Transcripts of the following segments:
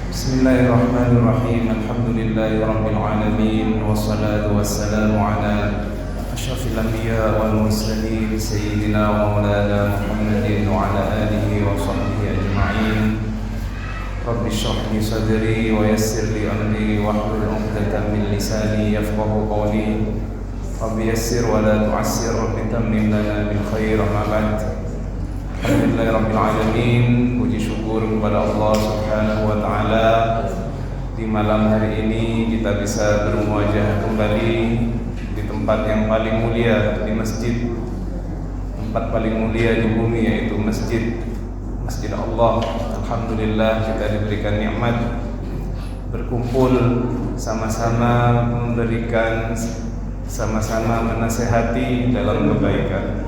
Bismillahirrahmanirrahim. Alhamdulillahirabbil alamin wassalatu wassalamu ala asyrafil anbiya wal mursalin sayyidina wa maulana Muhammadin wa ala alihi wa sahbihi ajma'in. Rabbi shrah li sadri wa yassir li amri wahlul 'uqdatam min lisani yafqahu qawli. Rabbi yassir wa la tu'assir, rabbi tammim lana bil khair ma ba'd. Alhamdulillahirabbil alamin. Puji syukur kepada Allah Subhanahu wa taala, di malam hari ini kita bisa bermuajah kembali di tempat yang paling mulia, di masjid, tempat paling mulia di bumi, yaitu Masjid Allah. Alhamdulillah kita diberikan nikmat berkumpul sama-sama memberikan, sama-sama menasehati dalam kebaikan.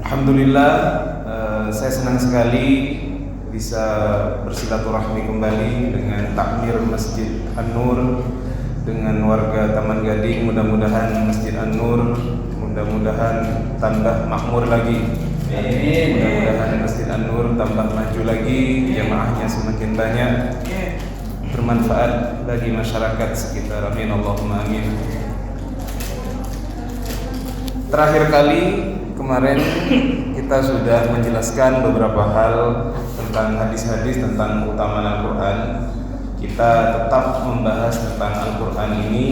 Alhamdulillah, saya senang sekali bisa bersilaturahmi kembali dengan takmir Masjid An-Nur, dengan warga Taman Gading. Mudah-mudahan Masjid An-Nur mudah-mudahan tambah makmur lagi. Mudah-mudahan Masjid An-Nur tambah maju lagi, jamaahnya semakin banyak, bermanfaat bagi masyarakat sekitar. Amin Allahumma amin. Terakhir kali kemarin kita sudah menjelaskan beberapa hal tentang hadis-hadis tentang keutamaan Al-Quran. Kita tetap membahas tentang Al-Quran ini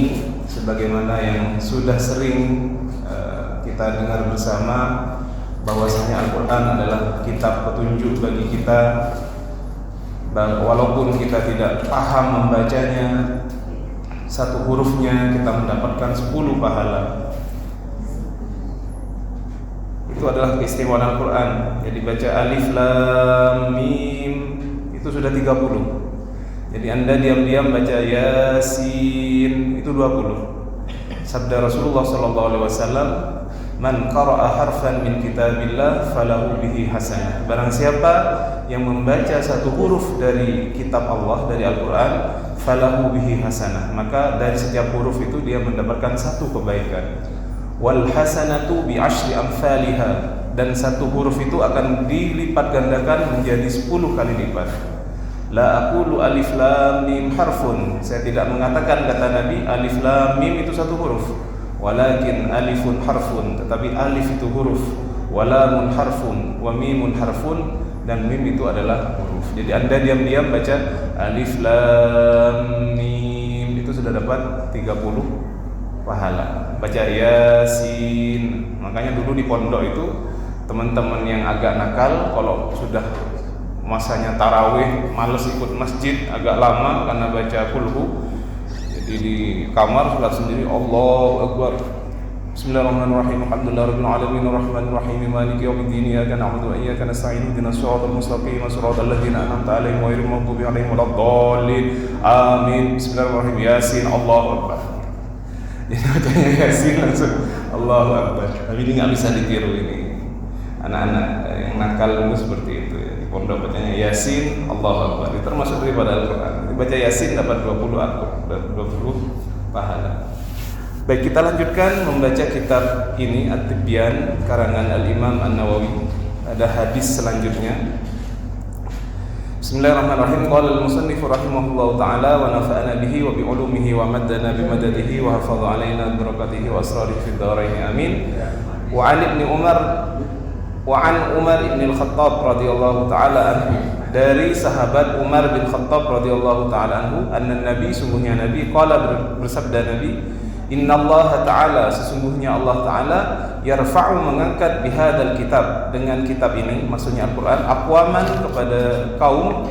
sebagaimana yang sudah sering kita dengar bersama, bahwasanya Al-Quran adalah kitab petunjuk bagi kita. Walaupun kita tidak paham membacanya, satu hurufnya kita mendapatkan 10 pahala. Itu adalah keistimewaan Al-Quran. Jadi baca alif lam mim itu sudah 30. Jadi Anda diam-diam baca yasin itu 20. Sabda Rasulullah SAW, man qara'a harfan min kitabillah falahu bihi hasanah. Barang siapa yang membaca satu huruf dari kitab Allah, dari Al-Quran, falahu bihi hasanah, maka dari setiap huruf itu dia mendapatkan satu kebaikan. Wal hasanatu bi asyri amsalha, dan satu huruf itu akan dilipat gandakan menjadi 10 kali lipat. La aqulu alif lam mim harfun, saya tidak mengatakan, kata Nabi, alif lam mim itu satu huruf, walakin alifun harfun, tetapi alif itu huruf, walamun harfun, wa mimun harfun, dan mim itu adalah huruf. Jadi Anda diam-diam baca alif lam mim itu sudah dapat 30 pahala. Baca yasin. Makanya dulu di pondok itu teman-teman yang agak nakal, kalau sudah masanya tarawih, males ikut masjid agak lama karena baca kulhu, jadi di kamar sholat sendiri, Allahu Akbar, Bismillahirrahmanirrahim, Alhamdulillahirabbil alamin, arrahmanir rahim, maliki yaumiddin, iyyaka na'budu wa iyyaka nasta'in, ihdinas siratal mustaqim, siratal ladzina an'amta 'alaihim ghairil maghdubi 'alaihim waladdallin, amin. Bismillahirrahmanirrahim, yasin, Allahu Akbar. Jadi bacanya yasin langsung Allahu Akbar. Tapi ini nggak bisa ditiru, ini anak-anak yang nakal dulu seperti itu ya. Di pondok bacanya yasin Allahu Akbar. Itu termasuk daripada Al-Quran. Dibaca yasin dapat 20 pahala. Baik, kita lanjutkan membaca kitab ini, At-Tibyan, karangan Al-Imam An-Nawawi. Ada hadis selanjutnya. Bismillahirrahmanirrahim. Qala al-musannif rahimahullahu ta'ala wa nafa'ana bihi wa bi ulumihi wa maddana bi madadihi wa hafadha alaina bi barakatihi wa asrarihi fid dharain amin. Wa an Umar ibn al-Khattab radhiyallahu ta'ala anhu, dari sahabat Umar bin Khattab radhiyallahu ta'ala anhu, anna nabi, sungguhnya Nabi, qala, bersabda Nabi, innallaha ta'ala, sesungguhnya Allah ta'ala, yarfa'u, mengangkat, bihadal kitab, dengan kitab ini, maksudnya Al-Quran, aqwaman, kepada kaum,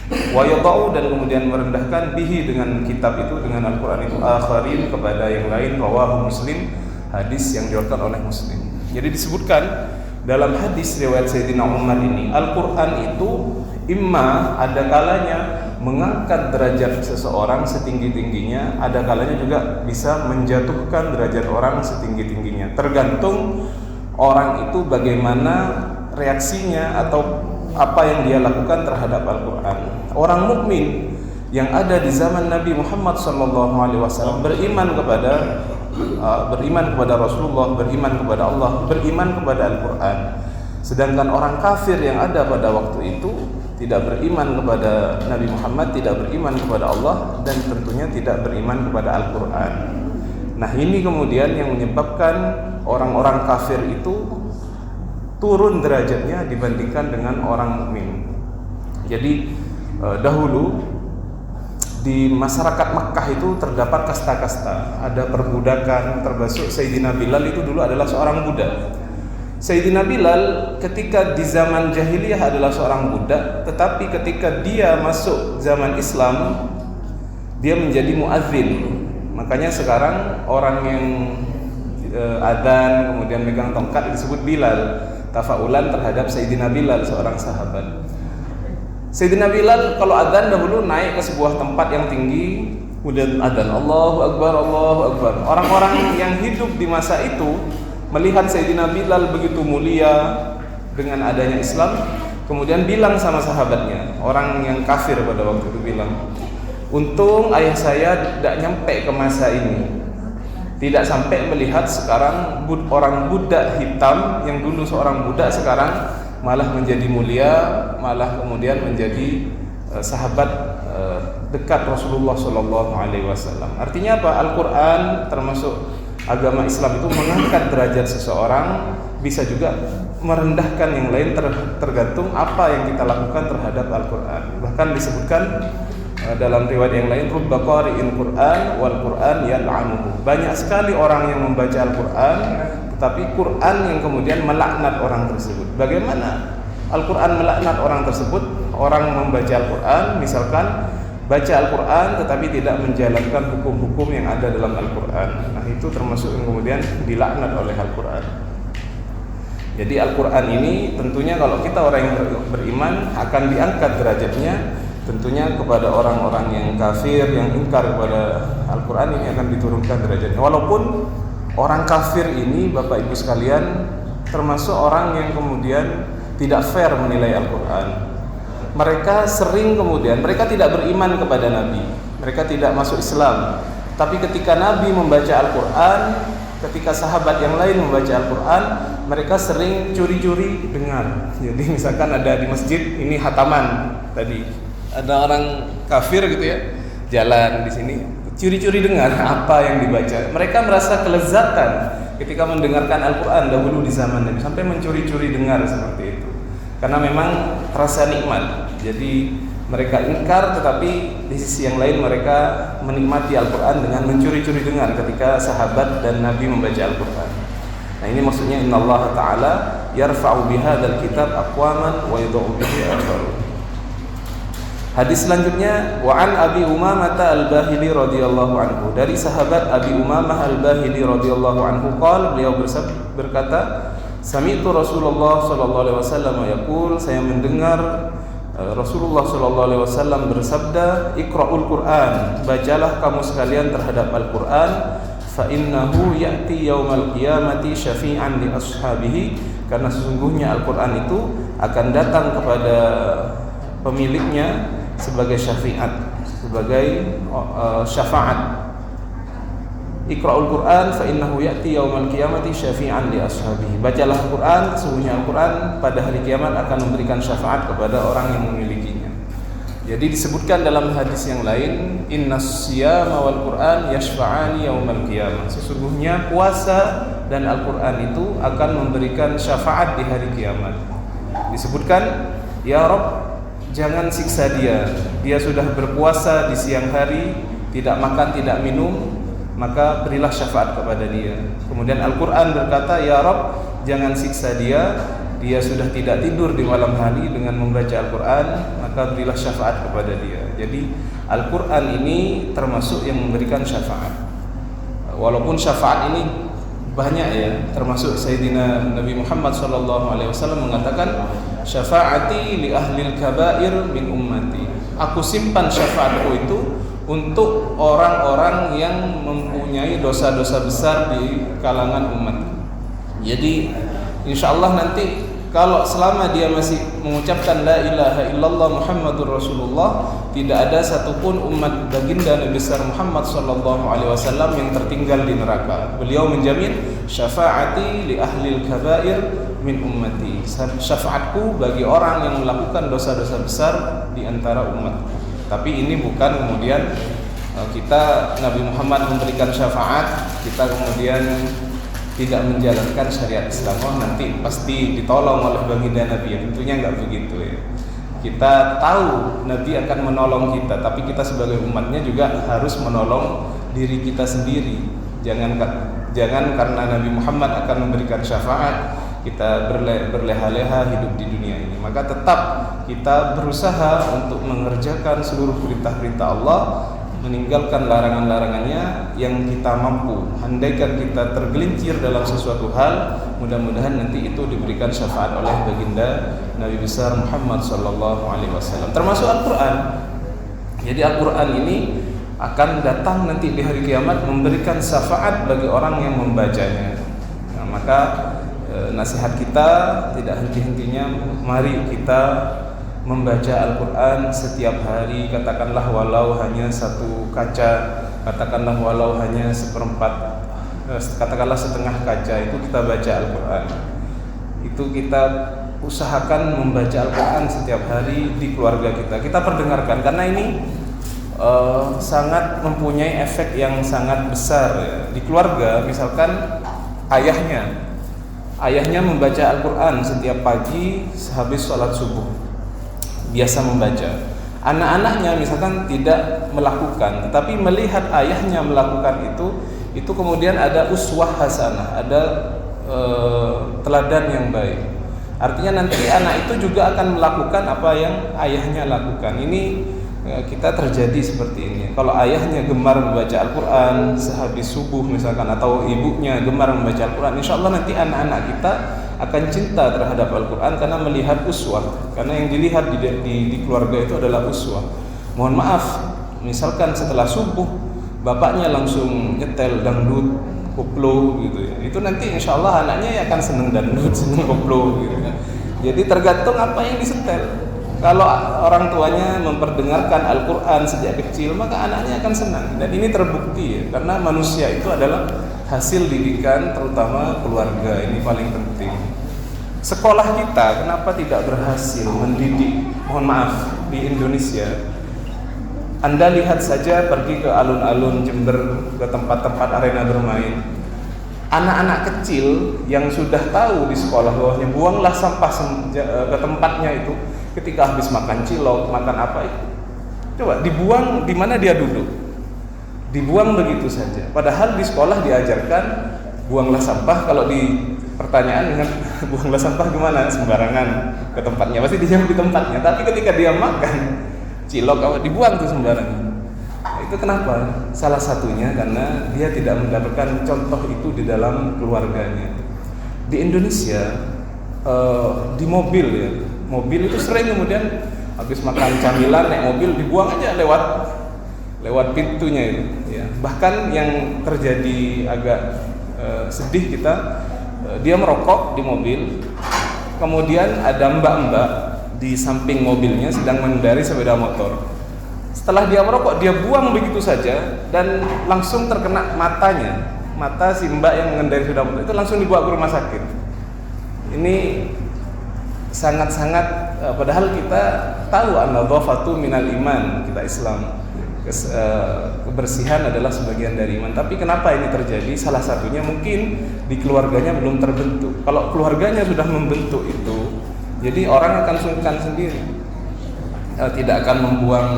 wa yada'u, dan kemudian merendahkan, bihi, dengan kitab itu, dengan Al-Quran itu, akharin, kepada yang lain. Rawahu Muslim, hadis yang diriwayatkan oleh Muslim. Jadi disebutkan dalam hadis riwayat Sayyidina Umar ini, Al-Quran itu imma ada kalanya mengangkat derajat seseorang setinggi-tingginya, ada kalanya juga bisa menjatuhkan derajat orang setinggi-tingginya, tergantung orang itu bagaimana reaksinya atau apa yang dia lakukan terhadap Al-Quran. Orang mukmin yang ada di zaman Nabi Muhammad SAW beriman kepada Rasulullah, beriman kepada Allah, beriman kepada Al-Quran. Sedangkan orang kafir yang ada pada waktu itu tidak beriman kepada Nabi Muhammad, tidak beriman kepada Allah, dan tentunya tidak beriman kepada Al-Quran. Nah, ini kemudian yang menyebabkan orang-orang kafir itu turun derajatnya dibandingkan dengan orang mukmin. Jadi dahulu di masyarakat Makkah itu terdapat kasta-kasta, ada perbudakan, termasuk Sayyidina Bilal itu dulu adalah seorang budak. Sayyidina Bilal ketika di zaman jahiliyah adalah seorang budak, tetapi ketika dia masuk zaman Islam dia menjadi muadzin. Makanya sekarang orang yang adzan kemudian megang tongkat disebut Bilal, tafaulan terhadap Sayyidina Bilal, seorang sahabat. Sayyidina Bilal kalau adzan dahulu naik ke sebuah tempat yang tinggi, kemudian adzan Allahu Akbar, Allahu Akbar. Orang-orang yang hidup di masa itu melihat Sayyidina Bilal begitu mulia dengan adanya Islam, kemudian bilang sama sahabatnya, orang yang kafir pada waktu itu bilang, untung ayah saya tidak nyampe ke masa ini, tidak sampai melihat sekarang orang budak hitam yang dulu seorang budak sekarang malah menjadi mulia, malah kemudian menjadi sahabat dekat Rasulullah SAW. Artinya apa? Al-Quran termasuk agama Islam itu mengangkat derajat seseorang, bisa juga merendahkan yang lain tergantung apa yang kita lakukan terhadap Al-Quran. Bahkan disebutkan dalam riwayat yang lain, rubba qari'in Qur'an wal Qur'an yal'anuhu. Banyak sekali orang yang membaca Al-Quran, tetapi Quran yang kemudian melaknat orang tersebut. Bagaimana Al-Quran melaknat orang tersebut? Orang membaca Al-Quran, misalkan baca Al-Quran tetapi tidak menjalankan hukum-hukum yang ada dalam Al-Quran. Nah, itu termasuk yang kemudian dilaknat oleh Al-Quran. Jadi Al-Quran ini tentunya kalau kita orang yang beriman akan diangkat derajatnya. Tentunya kepada orang-orang yang kafir, yang ingkar kepada Al-Quran, ini akan diturunkan derajatnya. Walaupun orang kafir ini, Bapak Ibu sekalian, termasuk orang yang kemudian tidak fair menilai Al-Quran. Mereka sering kemudian, mereka tidak beriman kepada Nabi, mereka tidak masuk Islam. Tapi ketika Nabi membaca Al-Quran, ketika sahabat yang lain membaca Al-Quran, mereka sering curi-curi dengar. Jadi misalkan ada di masjid, ini hataman tadi, ada orang kafir gitu ya, jalan di sini, curi-curi dengar apa yang dibaca. Mereka merasa kelezatan ketika mendengarkan Al-Quran dahulu di zaman Nabi, sampai mencuri-curi dengar seperti itu, karena memang terasa nikmat. Jadi mereka ingkar, tetapi di sisi yang lain mereka menikmati Al-Quran dengan mencuri-curi dengar ketika sahabat dan Nabi membaca Al-Quran. Nah, ini maksudnya innallaha ta'ala yarfa'u bihadzal kitab aqwaman wa yad'u bihi akharun. Hadis selanjutnya, wa an Abi Umamah Al-Bahili radhiyallahu anhu, dari sahabat Abi Umamah Al-Bahili radhiyallahu anhu qala, beliau berkata, sami'tu Rasulullah sallallahu alaihi wasallam yaqul, saya mendengar Rasulullah sallallahu alaihi wasallam bersabda, iqra'ul Qur'an, bacalah kamu sekalian terhadap Al-Qur'an, fa innahu ya'ti yaumal qiyamati syafi'an li ashabihi, karena sesungguhnya Al-Qur'an itu akan datang kepada pemiliknya sebagai syafiat, sebagai syafaat. Iqra'ul Qur'an fa innahu ya'ti yaumal qiyamati syafi'an li ashabihi. Bacalah Al-Qur'an, sesungguhnya Al-Qur'an pada hari kiamat akan memberikan syafaat kepada orang yang memilikinya. Jadi disebutkan dalam hadis yang lain, innas siyama wal Qur'an yashfa'ani yaumal qiyamah. Sesungguhnya puasa dan Al-Qur'an itu akan memberikan syafaat di hari kiamat. Disebutkan, ya Rabb, jangan siksa dia. Dia sudah berpuasa di siang hari, tidak makan, tidak minum, maka berilah syafaat kepada dia. Kemudian Al-Quran berkata, ya Rabb, jangan siksa dia. Dia sudah tidak tidur di malam hari dengan membaca Al-Quran, maka berilah syafaat kepada dia. Jadi Al-Quran ini termasuk yang memberikan syafaat. Walaupun syafaat ini banyak ya, termasuk Sayyidina Nabi Muhammad SAW mengatakan, syafaati li ahlil kabair min ummati. Aku simpan syafaatku itu untuk orang-orang yang mempunyai dosa-dosa besar di kalangan umat. Jadi insyaallah nanti kalau selama dia masih mengucapkan la ilaha illallah Muhammadur Rasulullah, tidak ada satupun umat baginda Nabi besar Muhammad SAW yang tertinggal di neraka. Beliau menjamin syafaati li ahlil kabair min ummati, syafaatku bagi orang yang melakukan dosa-dosa besar di antara umat. Tapi ini bukan kemudian kita Nabi Muhammad memberikan syafaat, kita kemudian tidak menjalankan syariat Islam, nanti pasti ditolong oleh baginda Nabi. Ya, tentunya nggak begitu ya. Kita tahu Nabi akan menolong kita, tapi kita sebagai umatnya juga harus menolong diri kita sendiri. Jangan karena Nabi Muhammad akan memberikan syafaat kita berleha-leha hidup di dunia ini. Maka tetap kita berusaha untuk mengerjakan seluruh perintah-perintah Allah, meninggalkan larangan-larangannya yang kita mampu. Andaikan kita tergelincir dalam sesuatu hal, mudah-mudahan nanti itu diberikan syafaat oleh baginda Nabi besar Muhammad sallallahu alaihi wasallam. Termasuk Al-Qur'an. Jadi Al-Qur'an ini akan datang nanti di hari kiamat memberikan syafaat bagi orang yang membacanya. Nah, maka nasihat kita tidak henti-hentinya, mari kita membaca Al-Quran setiap hari, katakanlah walau hanya satu kaca, katakanlah walau hanya seperempat, katakanlah setengah kaca, itu kita baca Al-Quran. Itu kita usahakan membaca Al-Quran setiap hari di keluarga kita. Kita perdengarkan, karena ini sangat mempunyai efek yang sangat besar ya. Di keluarga, misalkan ayahnya membaca Al-Quran setiap pagi sehabis sholat subuh, biasa membaca. Anak-anaknya misalkan tidak melakukan, tetapi melihat ayahnya melakukan itu kemudian ada uswah hasanah, ada teladan yang baik. Artinya nanti anak itu juga akan melakukan apa yang ayahnya lakukan. Ini kita terjadi seperti ini. Kalau ayahnya gemar membaca Al-Quran sehabis subuh misalkan, atau ibunya gemar membaca Al-Quran, insya Allah nanti anak-anak kita akan cinta terhadap Al-Quran karena melihat uswah. Karena yang dilihat di keluarga itu adalah uswah. Mohon maaf, misalkan setelah subuh bapaknya langsung nyetel dangdut, koplo gitu ya, itu nanti insya Allah anaknya akan seneng dangdut, seneng koplo gitu. Jadi tergantung apa yang disetel. Kalau orang tuanya memperdengarkan Al-Quran sejak kecil, maka anaknya akan senang. Dan ini terbukti ya, karena manusia itu adalah hasil didikan, terutama keluarga. Ini paling penting. Sekolah kita kenapa tidak berhasil mendidik? Mohon maaf, di Indonesia, Anda lihat saja, pergi ke alun-alun Jember, ke tempat-tempat arena bermain, anak-anak kecil yang sudah tahu di sekolah bahwasanya buanglah sampah ke tempatnya itu ketika habis makan cilok, makan apa itu, coba dibuang di mana dia duduk, dibuang begitu saja. Padahal di sekolah diajarkan buanglah sampah. Kalau di pertanyaan dengan buanglah sampah gimana, sembarangan ke tempatnya, pasti dia di tempatnya. Tapi ketika dia makan cilok, dibuang tuh sembarangan. Nah, itu kenapa? Salah satunya karena dia tidak mendapatkan contoh itu di dalam keluarganya. Di Indonesia di mobil ya, mobil itu sering kemudian habis makan camilan naik mobil dibuang aja lewat pintunya itu ya. Bahkan yang terjadi agak sedih kita, dia merokok di mobil, kemudian ada mbak-mbak di samping mobilnya sedang mengendari sepeda motor. Setelah dia merokok, dia buang begitu saja dan langsung terkena mata si mbak yang mengendari sepeda motor itu, langsung dibawa ke rumah sakit. Ini sangat-sangat, padahal kita tahu an-nadhafatu minal iman, kita Islam, kebersihan adalah sebagian dari iman. Tapi kenapa ini terjadi? Salah satunya mungkin di keluarganya belum terbentuk. Kalau keluarganya sudah membentuk itu, jadi orang akan sungkan sendiri, tidak akan membuang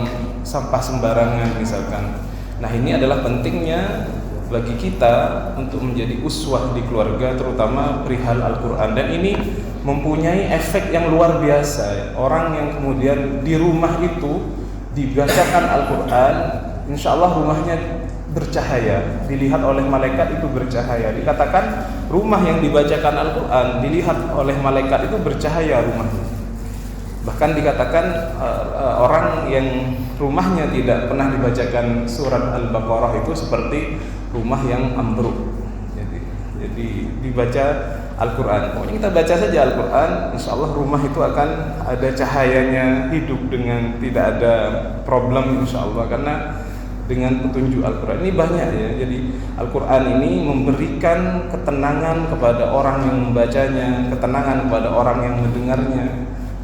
sampah sembarangan misalkan. Nah, ini adalah pentingnya bagi kita untuk menjadi uswah di keluarga, terutama perihal Al-Quran. Dan ini mempunyai efek yang luar biasa. Orang yang kemudian di rumah itu dibacakan Al-Quran, insya Allah rumahnya bercahaya, dilihat oleh malaikat itu bercahaya. Dikatakan rumah yang dibacakan Al-Quran dilihat oleh malaikat itu bercahaya rumahnya. Bahkan dikatakan orang yang rumahnya tidak pernah dibacakan surat Al-Baqarah itu seperti rumah yang ambruk. Jadi dibaca Al-Quran. Pokoknya kita baca saja Al-Quran, insya Allah rumah itu akan ada cahayanya, hidup dengan tidak ada problem insya Allah. Karena dengan petunjuk Al-Quran. Ini banyak ya. Jadi Al-Quran ini memberikan ketenangan kepada orang yang membacanya, ketenangan kepada orang yang mendengarnya.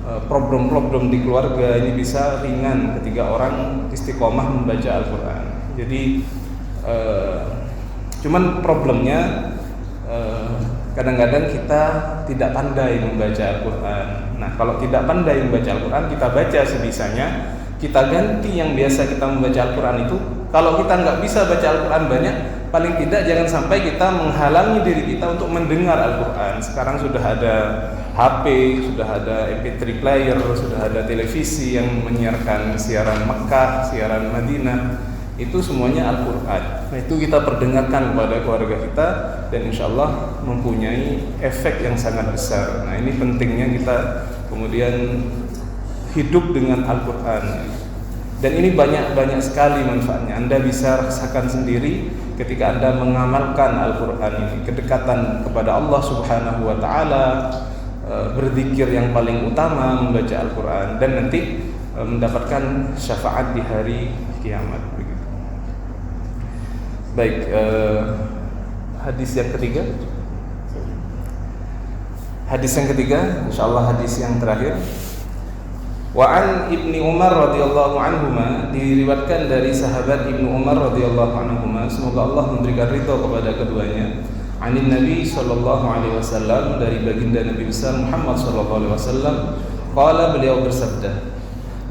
Problem-problem di keluarga ini bisa ringan ketika orang istiqomah membaca Al-Quran. Jadi cuman problemnya kadang-kadang kita tidak pandai membaca Al-Quran. Nah, kalau tidak pandai membaca Al-Quran, kita baca sebisanya. Kita ganti yang biasa kita membaca Al-Quran itu. Kalau kita nggak bisa baca Al-Quran banyak, paling tidak jangan sampai kita menghalangi diri kita untuk mendengar Al-Quran. Sekarang sudah ada HP, sudah ada MP3 player, sudah ada televisi yang menyiarkan siaran Mekah, siaran Madinah. Itu semuanya Al-Quran. Nah, itu kita perdengarkan kepada keluarga kita, dan insya Allah mempunyai efek yang sangat besar. Nah, ini pentingnya kita kemudian hidup dengan Al-Quran. Dan ini banyak sekali manfaatnya. Anda bisa rasakan sendiri ketika Anda mengamalkan Al-Quran ini, kedekatan kepada Allah Subhanahu wa Ta'ala, berzikir yang paling utama membaca Al-Quran, dan nanti mendapatkan syafaat di hari kiamat. Baik, hadis yang ketiga. Hadis yang ketiga, insyaallah hadis yang terakhir. Wa an Ibni Umar radhiyallahu anhuma, diriwayatkan dari sahabat Ibnu Umar radhiyallahu anhuma, semoga Allah memberikan ridha kepada keduanya. Anin Nabi sallallahu alaihi wasallam, dari baginda Nabi besar Muhammad sallallahu alaihi wasallam, qala, beliau bersabda,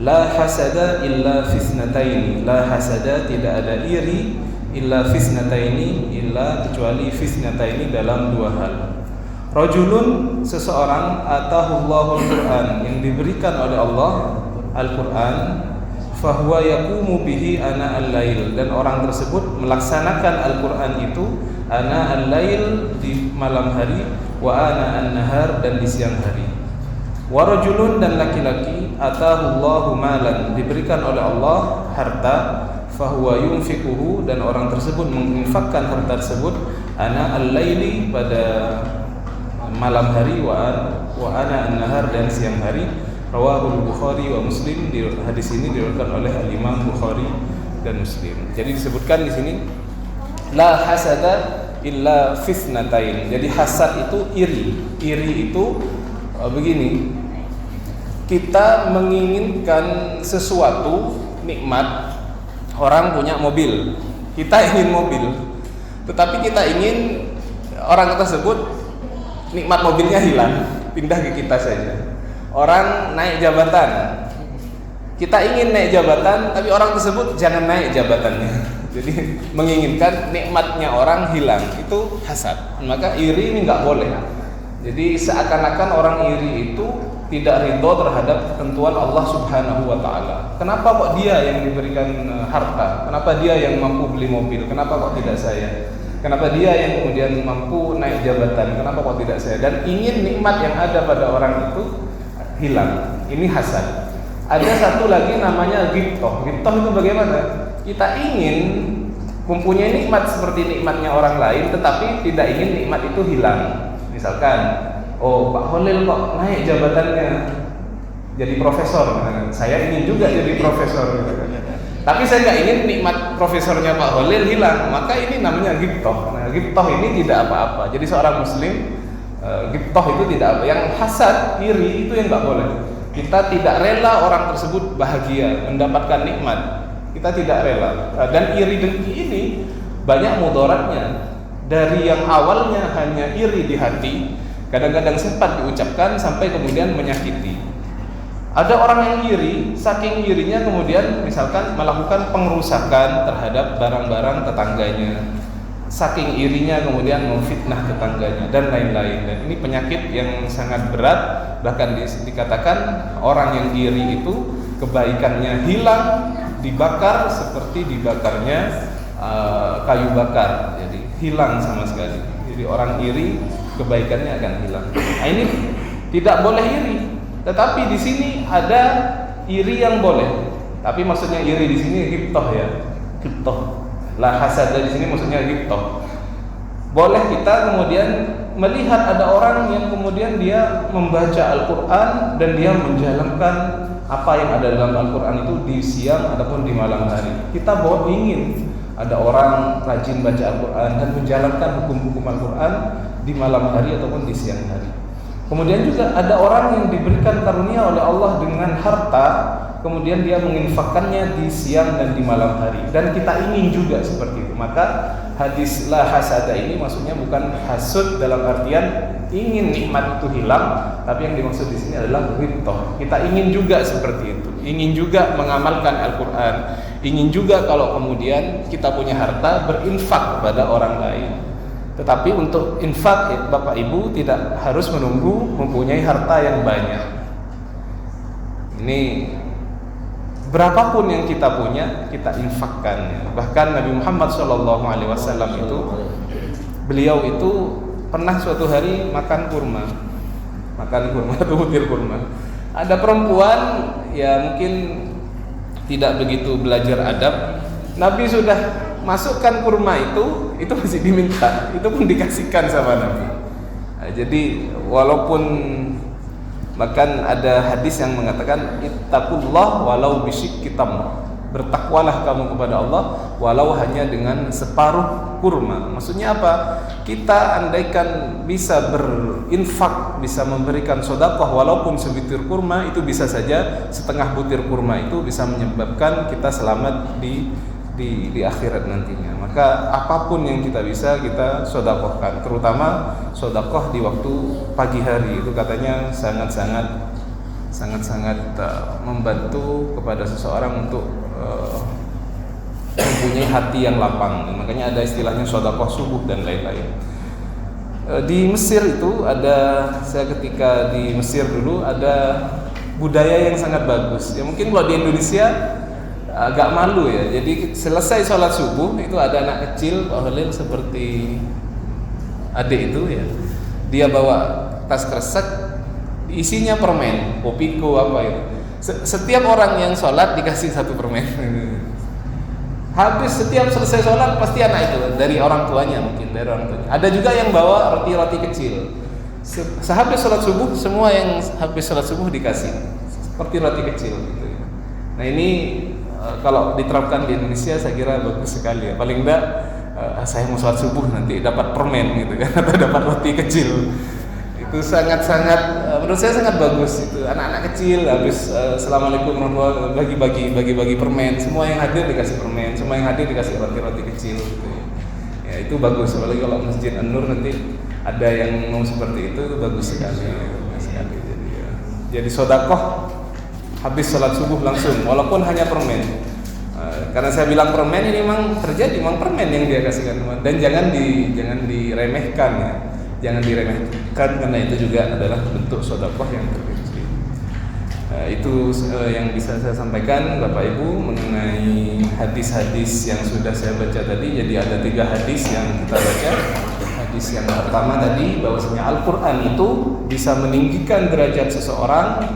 la hasada illa fisnataini, la hasada, tidak ada iri, illa fisnataini, illa kecuali fisnataini, dalam dua hal. Rajulun, seseorang, atahullahul Quran, yang diberikan oleh Allah Al-Quran, fahuwa yaqumu bihi ana al-lail, dan orang tersebut melaksanakan Al-Quran itu ana al-lail, di malam hari, wa ana an-nahar, dan di siang hari. Wa rajulun, dan laki-laki, atahullahu malan, diberikan oleh Allah harta, fahuwa yunfikuhu, dan orang tersebut menginfakkan harta tersebut ana al-laili, pada malam hari, wa ana an-nahar, dan siang hari. Rawahul Bukhari wa Muslim, di hadis ini diriwayatkan oleh Imam Bukhari dan Muslim. Jadi disebutkan di sini la hasada illa fisnatain. Jadi hasad itu iri. Iri itu begini. Kita menginginkan sesuatu nikmat. Orang punya mobil, kita ingin mobil, tetapi kita ingin orang tersebut nikmat mobilnya hilang, pindah ke kita saja. Orang naik jabatan, kita ingin naik jabatan, tapi orang tersebut jangan naik jabatannya. Jadi menginginkan nikmatnya orang hilang, itu hasad. Maka iri ini nggak boleh. Jadi seakan-akan orang iri itu tidak ridho terhadap ketentuan Allah Subhanahu wa Ta'ala. Kenapa kok dia yang diberikan harta? Kenapa dia yang mampu beli mobil? Kenapa kok tidak saya? Kenapa dia yang kemudian mampu naik jabatan? Kenapa kok tidak saya? Dan ingin nikmat yang ada pada orang itu hilang. Ini hasad. Ada satu lagi namanya ghibthah. Ghibthah itu bagaimana? Kita ingin mempunyai nikmat seperti nikmatnya orang lain, tetapi tidak ingin nikmat itu hilang. Misalkan, oh Pak Holil kok naik jabatannya jadi profesor, saya ingin juga jadi profesor, tapi saya nggak ingin nikmat profesornya Pak Holil hilang, maka ini namanya ghibthah. Nah, ghibthah ini tidak apa-apa. Jadi seorang muslim, ghibthah itu tidak apa. Yang hasad, iri, itu yang nggak boleh. Kita tidak rela orang tersebut bahagia, mendapatkan nikmat. Kita tidak rela. Dan iri dengki ini banyak mudaratnya. Dari yang awalnya hanya iri di hati, kadang-kadang sempat diucapkan sampai kemudian menyakiti. Ada orang yang iri, saking irinya kemudian misalkan melakukan pengrusakan terhadap barang-barang tetangganya. Saking irinya kemudian memfitnah tetangganya dan lain-lain. Dan ini penyakit yang sangat berat. Bahkan dikatakan orang yang iri itu kebaikannya hilang, dibakar seperti dibakarnya kayu bakar. Jadi hilang sama sekali. Jadi orang iri kebaikannya akan hilang. Nah, ini tidak boleh iri. Tetapi di sini ada iri yang boleh. Tapi maksudnya iri di sini ghibthah ya. Ghibthah. La hasad di sini maksudnya ghibthah. Boleh kita kemudian melihat ada orang yang kemudian dia membaca Al-Qur'an dan dia menjalankan apa yang ada dalam Al-Quran itu di siang ataupun di malam hari. Kita bahwa ingin ada orang rajin baca Al-Quran dan menjalankan hukum-hukum Al-Quran di malam hari ataupun di siang hari. Kemudian juga ada orang yang diberikan karunia oleh Allah dengan harta, kemudian dia menginfakkannya di siang dan di malam hari, dan kita ingin juga seperti itu. Maka hadis la hasada ini maksudnya bukan hasud dalam artian ingin nikmat itu hilang, tapi yang dimaksud di sini adalah ghibthah. Kita ingin juga seperti itu, ingin juga mengamalkan Al-Quran, ingin juga kalau kemudian kita punya harta berinfak kepada orang lain. Tetapi untuk infak, Bapak Ibu tidak harus menunggu mempunyai harta yang banyak. Ini berapapun yang kita punya, kita infakkan. Bahkan Nabi Muhammad SAW itu, beliau itu pernah suatu hari makan kurma atau butir kurma. Ada perempuan ya mungkin tidak begitu belajar adab, Nabi sudah masukkan kurma itu masih diminta, itu pun dikasihkan sama Nabi. Nah, jadi walaupun bahkan ada hadis yang mengatakan ittaqullah walau bisyikki tamr, bertakwalah kamu kepada Allah walau hanya dengan separuh kurma. Maksudnya apa? Kita andaikan bisa berinfak, bisa memberikan sedekah walaupun sebutir kurma, itu bisa saja setengah butir kurma itu bisa menyebabkan kita selamat di akhirat nantinya. Maka apapun yang kita bisa kita sedekahkan, terutama sedekah di waktu pagi hari, itu katanya sangat-sangat membantu kepada seseorang untuk mempunyai hati yang lapang. Makanya ada istilahnya sedekah subuh dan lain-lain. Di Mesir itu saya ketika di Mesir dulu ada budaya yang sangat bagus. Ya mungkin kalau di Indonesia agak malu ya. Jadi selesai sholat subuh itu ada anak kecil, Pak Holil seperti adik itu ya, dia bawa tas kresek isinya permen, kopiko apa itu. Setiap orang yang sholat dikasih satu permen. Habis setiap selesai sholat pasti anak itu dari orang tuanya, mungkin dari orang tuanya. Ada juga yang bawa roti-roti kecil. Sehabis sholat subuh, semua yang habis sholat subuh dikasih seperti roti kecil gitu. Nah ini kalau diterapkan di Indonesia saya kira bagus sekali ya. Paling enggak saya mau sholat subuh nanti dapat permen gitu kan, atau dapat roti kecil. Itu sangat-sangat menurut saya sangat bagus itu. Anak-anak kecil habis assalamualaikum warahmatullahi bagi-bagi permen, semua yang hadir dikasih permen, semua yang hadir dikasih roti-roti kecil gitu. Ya itu bagus, apalagi kalau Masjid An-Nur nanti ada yang mau seperti itu bagus sekali. Jadi sedekah habis sholat subuh langsung, walaupun hanya permen. Karena saya bilang permen ini memang terjadi, memang permen yang dia kasihkan teman. Dan jangan diremehkan ya, jangan diremehkan karena itu juga adalah bentuk sedekah yang terkecil. Itu yang bisa saya sampaikan Bapak Ibu mengenai hadis-hadis yang sudah saya baca tadi. Jadi ada 3 hadis yang kita baca. Hadis yang pertama tadi bahwasanya Al-Quran itu bisa meninggikan derajat seseorang,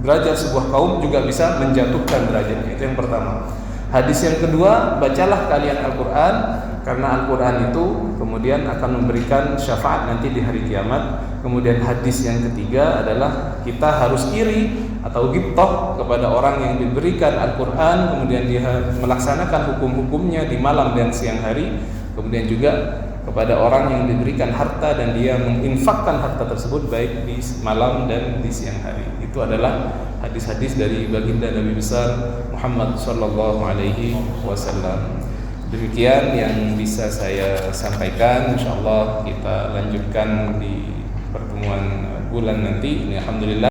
derajat sebuah kaum, juga bisa menjatuhkan derajatnya. Itu yang pertama. Hadis yang kedua, bacalah kalian Al-Quran karena Al-Quran itu kemudian akan memberikan syafaat nanti di hari kiamat. Kemudian hadis yang ketiga adalah kita harus iri atau ghibthah kepada orang yang diberikan Al-Quran, kemudian dia melaksanakan hukum-hukumnya di malam dan siang hari. Kemudian juga kepada orang yang diberikan harta dan dia menginfakkan harta tersebut baik di malam dan di siang hari. Itu adalah hadis-hadis dari baginda Nabi besar Muhammad sallallahu alaihi wasallam. Demikian yang bisa saya sampaikan. Insyaallah kita lanjutkan di pertemuan bulan nanti. Ini alhamdulillah